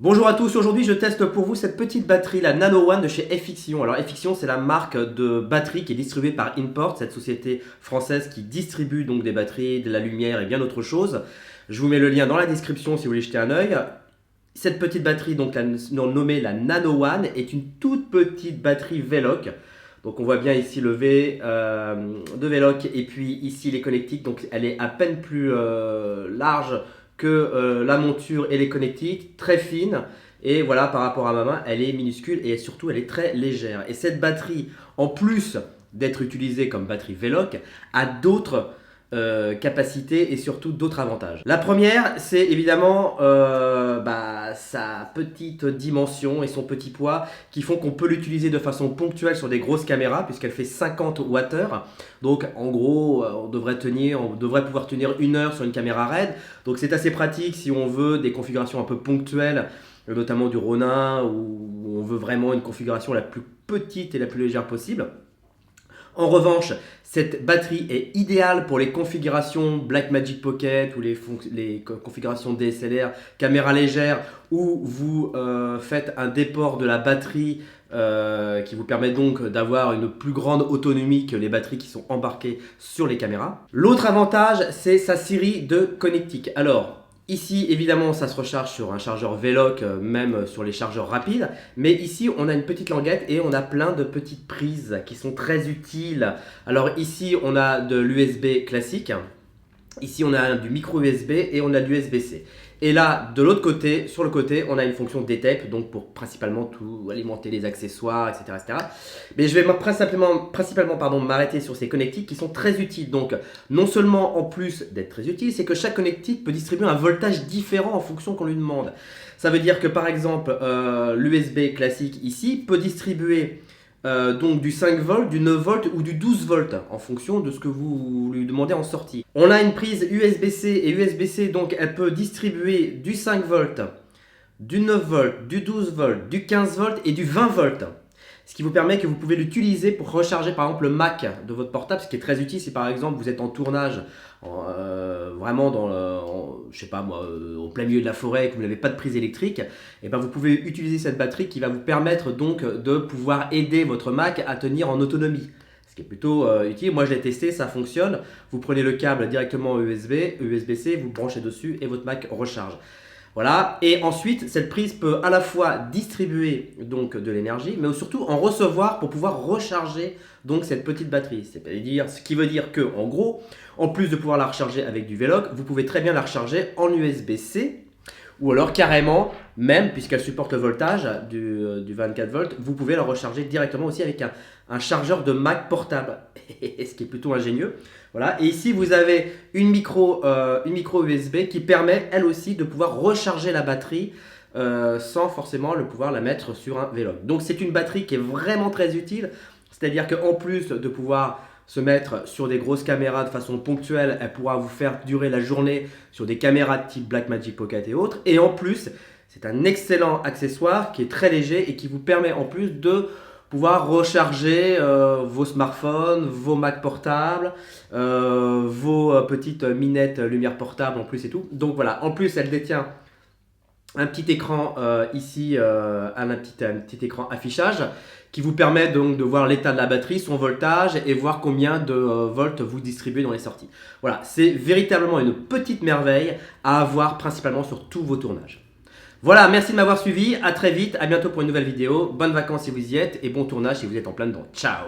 Bonjour à tous, aujourd'hui je teste pour vous cette petite batterie, la Nano One de chez Effixion. Alors Effixion, c'est la marque de batterie qui est distribuée par Import, cette société française qui distribue donc des batteries, de la lumière et bien d'autres choses. Je vous mets le lien dans la description si vous voulez jeter un œil. Cette petite batterie, donc nommée la Nano One, est une toute petite batterie Veloc. Donc on voit bien ici le V de Veloc et puis ici les connectiques. Donc elle est à peine plus large que la monture et les connectiques, très fine. Et voilà, par rapport à ma main, elle est minuscule et surtout elle est très légère. Et cette batterie, en plus d'être utilisée comme batterie Veloc, a d'autres capacités et surtout d'autres avantages. La première, c'est évidemment sa petite dimension et son petit poids qui font qu'on peut l'utiliser de façon ponctuelle sur des grosses caméras puisqu'elle fait 50 Wh. Donc en gros, on devrait pouvoir tenir 1 heure sur une caméra RAID. Donc c'est assez pratique si on veut des configurations un peu ponctuelles, notamment du Ronin, où on veut vraiment une configuration la plus petite et la plus légère possible. En revanche, cette batterie est idéale pour les configurations Blackmagic Pocket ou les configurations DSLR, caméra légère, où vous faites un déport de la batterie qui vous permet donc d'avoir une plus grande autonomie que les batteries qui sont embarquées sur les caméras. L'autre avantage, c'est sa série de connectiques. Alors, ici, évidemment, ça se recharge sur un chargeur Veloc, même sur les chargeurs rapides. Mais ici, on a une petite languette et on a plein de petites prises qui sont très utiles. Alors ici, on a de l'USB classique. Ici, on a du micro USB et on a de l'USB-C. Et là, de l'autre côté, sur le côté, on a une fonction D-Tape, donc pour principalement tout alimenter les accessoires, etc. etc. Mais je vais principalement m'arrêter sur ces connectiques qui sont très utiles. Donc, non seulement en plus d'être très utiles, c'est que chaque connectique peut distribuer un voltage différent en fonction qu'on lui demande. Ça veut dire que par exemple, l'USB classique ici peut distribuer donc du 5 volts, du 9 volts ou du 12 volts en fonction de ce que vous lui demandez en sortie. On a une prise USB-C et USB-C, donc elle peut distribuer du 5 volts, du 9 volts, du 12 volts, du 15 volts et du 20 volts. Ce qui vous permet que vous pouvez l'utiliser pour recharger par exemple le Mac de votre portable, ce qui est très utile si par exemple vous êtes en tournage vraiment je sais pas moi, au plein milieu de la forêt et que vous n'avez pas de prise électrique, et ben vous pouvez utiliser cette batterie qui va vous permettre donc de pouvoir aider votre Mac à tenir en autonomie. Ce qui est plutôt utile. Moi je l'ai testé, ça fonctionne. Vous prenez le câble directement USB-C, vous branchez dessus et votre Mac recharge. Voilà, et ensuite cette prise peut à la fois distribuer donc de l'énergie, mais surtout en recevoir pour pouvoir recharger donc cette petite batterie. C'est-à-dire, ce qui veut dire que en gros, en plus de pouvoir la recharger avec du Veloc, vous pouvez très bien la recharger en USB-C ou alors carrément, même puisqu'elle supporte le voltage du 24 volts, vous pouvez la recharger directement aussi avec un chargeur de Mac portable, ce qui est plutôt ingénieux. Voilà. Et ici, vous avez une micro USB qui permet, elle aussi, de pouvoir recharger la batterie sans forcément pouvoir la mettre sur un Veloc. Donc, c'est une batterie qui est vraiment très utile. C'est-à-dire qu'en plus de pouvoir se mettre sur des grosses caméras de façon ponctuelle, elle pourra vous faire durer la journée sur des caméras de type Blackmagic Pocket et autres. Et en plus, c'est un excellent accessoire qui est très léger et qui vous permet en plus de pouvoir recharger vos smartphones, vos Mac portables, vos petites minettes lumière portable en plus et tout. Donc voilà, en plus elle détient un petit écran ici, un petit écran affichage qui vous permet donc de voir l'état de la batterie, son voltage et voir combien de volts vous distribuez dans les sorties. Voilà, c'est véritablement une petite merveille à avoir principalement sur tous vos tournages. Voilà, merci de m'avoir suivi, à très vite, à bientôt pour une nouvelle vidéo, bonnes vacances si vous y êtes et bon tournage si vous êtes en plein dedans. Ciao!